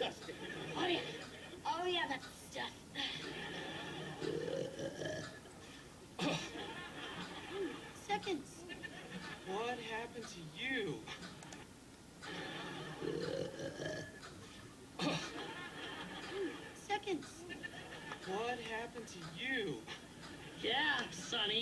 disgusting. Oh, yeah. Oh, yeah, that stuff. Seconds. What happened to you? Seconds. What happened to you? Yeah, Sonny.